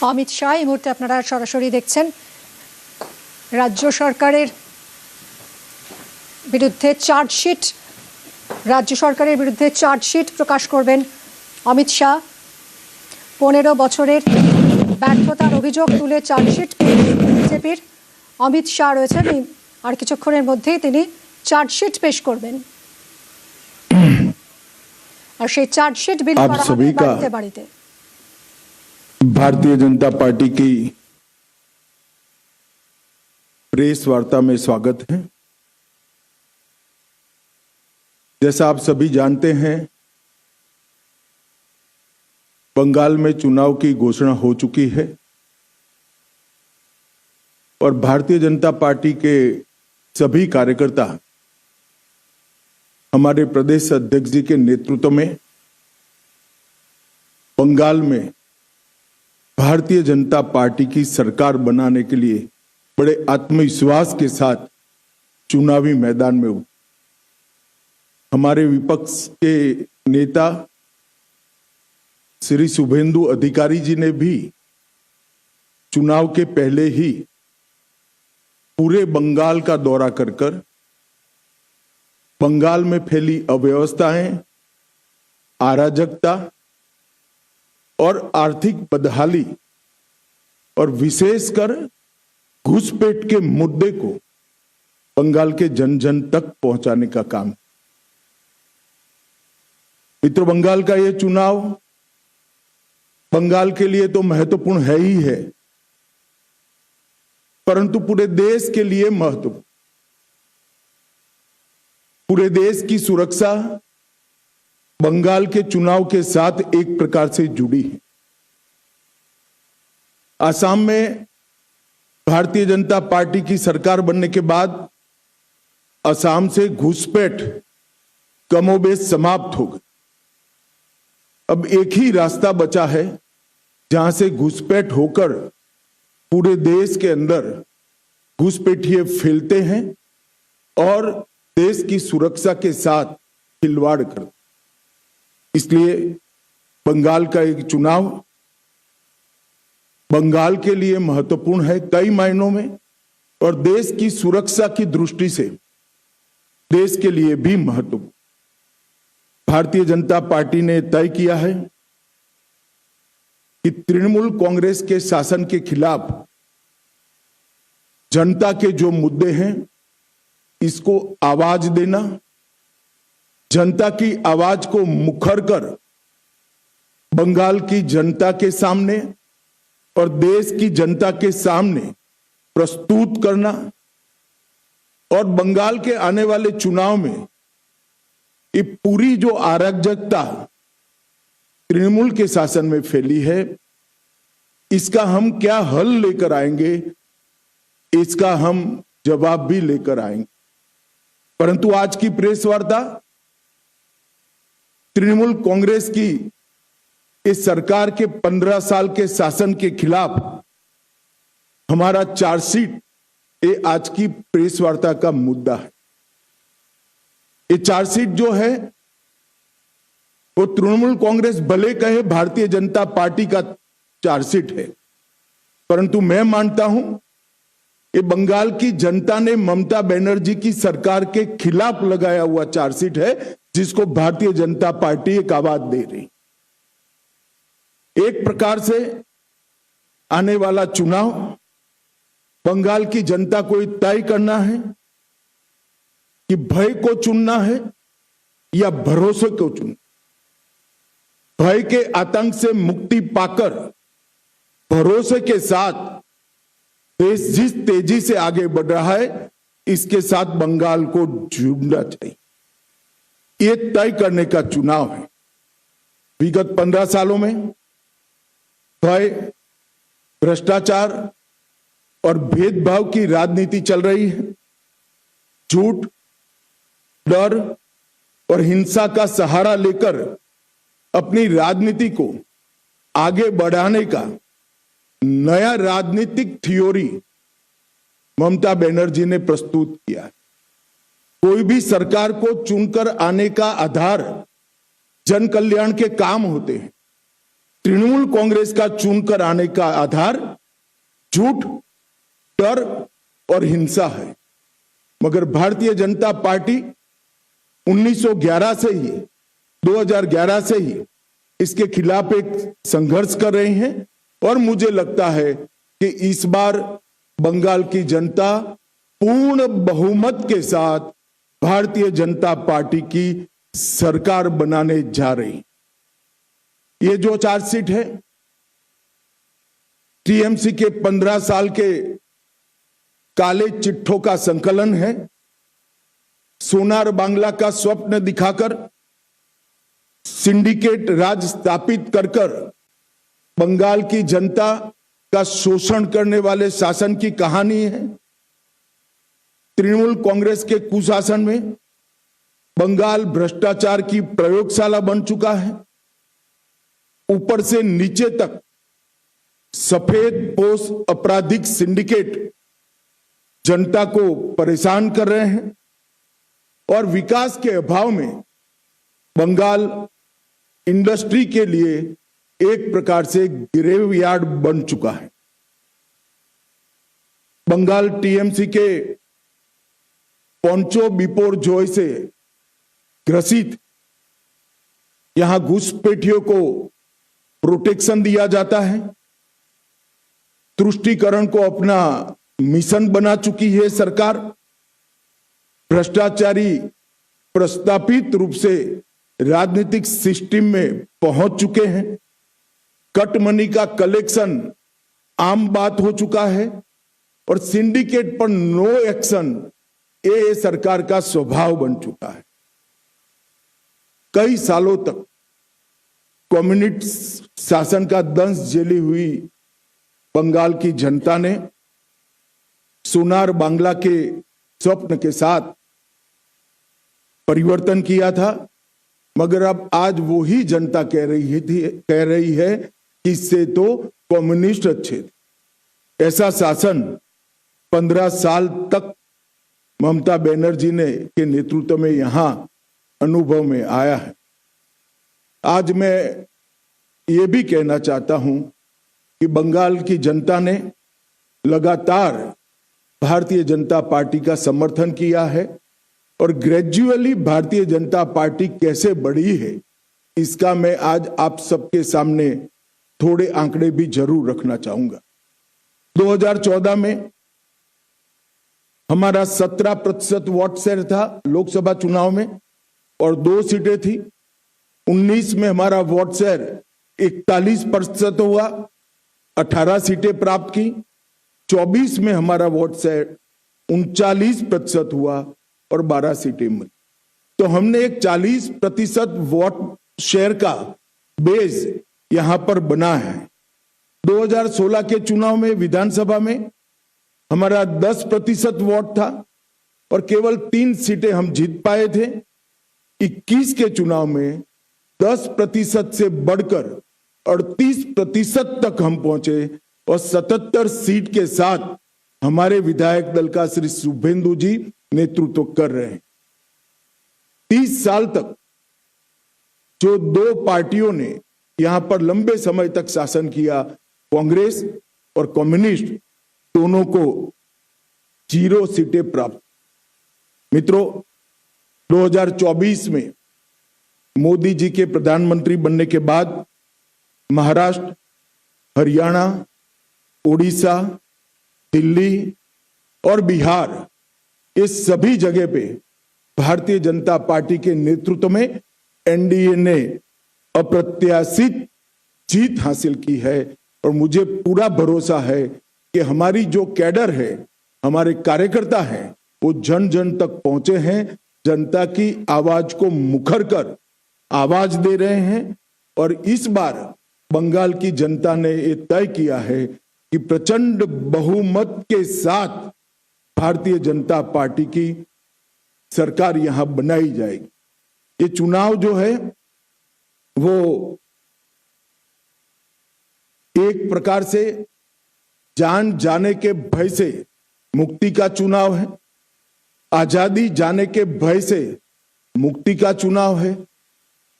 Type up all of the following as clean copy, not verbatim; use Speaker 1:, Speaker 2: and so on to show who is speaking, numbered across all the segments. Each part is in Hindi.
Speaker 1: অমিত শাহ এই মুহূর্তে আপনারা সরাসরি দেখছেন রাজ্য সরকারের বিরুদ্ধে চার্জশিট প্রকাশ করবেন অমিত শাহ। 15 বছরের ব্যর্থতার অভিযোগ তুলে চার্জশিট বিজেপির অমিত শাহ রয়েছেন, আর কিছুক্ষণের মধ্যেই তিনি চার্জশিট পেশ করবেন। और সেই চার্জশিট বিল করা হবে বাড়িতে বাড়িতে।
Speaker 2: भारतीय जनता पार्टी की प्रेस वार्ता में स्वागत है। जैसा आप सभी जानते हैं, बंगाल में चुनाव की घोषणा हो चुकी है और भारतीय जनता पार्टी के सभी कार्यकर्ता हमारे प्रदेश अध्यक्ष जी के नेतृत्व में बंगाल में भारतीय जनता पार्टी की सरकार बनाने के लिए बड़े आत्मविश्वास के साथ चुनावी मैदान में उतरे। हमारे विपक्ष के नेता श्री शुभेंदु अधिकारी जी ने भी चुनाव के पहले ही पूरे बंगाल का दौरा कर बंगाल में फैली अव्यवस्थाएं, अराजकता और आर्थिक बदहाली और विशेषकर घुसपैठ के मुद्दे को बंगाल के जन जन तक पहुंचाने का काम। मित्रों, बंगाल का यह चुनाव बंगाल के लिए तो महत्वपूर्ण है ही है, परंतु पूरे देश के लिए महत्वपूर्ण। पूरे देश की सुरक्षा बंगाल के चुनाव के साथ एक प्रकार से जुड़ी है। असम में भारतीय जनता पार्टी की सरकार बनने के बाद असम से घुसपैठ कमोबेश समाप्त हो गई। अब एक ही रास्ता बचा है जहां से घुसपैठ होकर पूरे देश के अंदर घुसपैठिए फैलते हैं और देश की सुरक्षा के साथ खिलवाड़ करते। इसलिए बंगाल का एक चुनाव बंगाल के लिए महत्वपूर्ण है कई मायनों में, और देश की सुरक्षा की दृष्टि से देश के लिए भी महत्वपूर्ण। भारतीय जनता पार्टी ने तय किया है कि तृणमूल कांग्रेस के शासन के खिलाफ जनता के जो मुद्दे हैं इसको आवाज देना, जनता की आवाज को मुखर कर बंगाल की जनता के सामने और देश की जनता के सामने प्रस्तुत करना, और बंगाल के आने वाले चुनाव में ये पूरी जो अराजकता तृणमूल के शासन में फैली है इसका हम क्या हल लेकर आएंगे, इसका हम जवाब भी लेकर आएंगे। परंतु आज की प्रेस वार्ता तृणमूल कांग्रेस की इस सरकार के 15 साल के शासन के खिलाफ हमारा चार्जशीट, ये आज की प्रेस वार्ता का मुद्दा है। ये चार्जशीट जो है वो तृणमूल कांग्रेस भले कहे भारतीय जनता पार्टी का चार्जशीट है, परंतु मैं मानता हूं ये बंगाल की जनता ने ममता बनर्जी की सरकार के खिलाफ लगाया हुआ चार्जशीट है, जिसको भारतीय जनता पार्टी एक आवाज दे रही। एक प्रकार से आने वाला चुनाव बंगाल की जनता को तय करना है कि भय को चुनना है या भरोसे को चुनना। भय के आतंक से मुक्ति पाकर भरोसे के साथ देश जिस तेजी से आगे बढ़ रहा है इसके साथ बंगाल को जुड़ना चाहिए। ये तय करने का चुनाव है। विगत 15 सालों में भय, भ्रष्टाचार और भेदभाव की राजनीति चल रही है। झूठ, डर और हिंसा का सहारा लेकर अपनी राजनीति को आगे बढ़ाने का नया राजनीतिक थ्योरी ममता बनर्जी ने प्रस्तुत किया है। कोई भी सरकार को चुनकर आने का आधार जन कल्याण के काम होते हैं। तृणमूल कांग्रेस का चुनकर आने का आधार झूठ, डर और हिंसा है। मगर भारतीय जनता पार्टी 1911 से ही 2011 से ही इसके खिलाफ एक संघर्ष कर रहे हैं और मुझे लगता है कि इस बार बंगाल की जनता पूर्ण बहुमत के साथ भारतीय जनता पार्टी की सरकार बनाने जा रही। ये जो चार्जशीट है टीएमसी के 15 साल के काले चिट्ठों का संकलन है। सोनार बांग्ला का स्वप्न दिखाकर सिंडिकेट राज स्थापित कर बंगाल की जनता का शोषण करने वाले शासन की कहानी है। तृणमूल कांग्रेस के कुशासन में बंगाल भ्रष्टाचार की प्रयोगशाला बन चुका है। ऊपर से नीचे तक सफेद पोश आपराधिक सिंडिकेट जनता को परेशान कर रहे हैं और विकास के अभाव में बंगाल इंडस्ट्री के लिए एक प्रकार से ग्रेवयार्ड बन चुका है। बंगाल टीएमसी के पोंचो बिपोर जॉय से ग्रसित यहां घुसपैठियों को प्रोटेक्शन दिया जाता है। तुष्टीकरण को अपना मिशन बना चुकी है सरकार। भ्रष्टाचारी प्रस्तापित रूप से राजनीतिक सिस्टम में पहुंच चुके हैं। कट मनी का कलेक्शन आम बात हो चुका है और सिंडिकेट पर नो एक्शन ये सरकार का स्वभाव बन चुका है। कई सालों तक कम्युनिस्ट शासन का दंश झेली हुई बंगाल की जनता ने सोनार बांग्ला के स्वप्न के साथ परिवर्तन किया था। मगर अब आज वो ही जनता कह रही है कि इससे तो कम्युनिस्ट अच्छे थे। ऐसा शासन 15 साल तक ममता बनर्जी ने के नेतृत्व में यहां अनुभव में आया है। आज मैं ये भी कहना चाहता हूं कि बंगाल की जनता ने लगातार भारतीय जनता पार्टी का समर्थन किया है और ग्रेजुअली भारतीय जनता पार्टी कैसे बढ़ी है इसका मैं आज आप सबके सामने थोड़े आंकड़े भी जरूर रखना चाहूंगा। 2014 में हमारा 17% वोट शेयर था लोकसभा चुनाव में और 2 सीटें थी। 19 में हमारा वोट शेयर 41% हुआ, 18 सीटें प्राप्त की। 24 में हमारा वोट शेयर 39% हुआ और 12 सीटें मिली। तो हमने एक 40% वोट शेयर का बेस यहां पर बना है। 2016 के चुनाव में विधानसभा में हमारा 10% वोट था और केवल 3 सीटें हम जीत पाए थे। 21 के चुनाव में 10% से बढ़कर 38% तक हम पहुंचे और 77 सीट के साथ हमारे विधायक दल का श्री शुभेंदु जी नेतृत्व कर रहे हैं। 30 साल तक जो 2 पार्टियों ने यहां पर लंबे समय तक शासन किया, कांग्रेस और कम्युनिस्ट, दोनों को 0 सीटें प्राप्त। मित्रों, 2024 में मोदी जी के प्रधानमंत्री बनने के बाद महाराष्ट्र, हरियाणा, उड़ीसा, दिल्ली और बिहार, इस सभी जगह पे भारतीय जनता पार्टी के नेतृत्व में एनडीए ने अप्रत्याशित जीत हासिल की है और मुझे पूरा भरोसा है कि हमारी जो कैडर है, हमारे कार्यकर्ता हैं, वो जन जन तक पहुंचे हैं, जनता की आवाज को मुखर कर आवाज दे रहे हैं और इस बार बंगाल की जनता ने ये तय किया है कि प्रचंड बहुमत के साथ भारतीय जनता पार्टी की सरकार यहां बनाई जाएगी। ये चुनाव जो है वो एक प्रकार से जान जाने के भय से मुक्ति का चुनाव है, आजादी जाने के भय से मुक्ति का चुनाव है।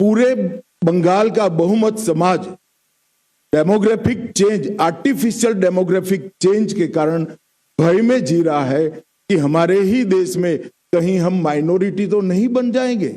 Speaker 2: पूरे बंगाल का बहुमत समाज demographic change, artificial demographic change के कारण भय में जी रहा है कि हमारे ही देश में कहीं हम माइनॉरिटी तो नहीं बन जाएंगे।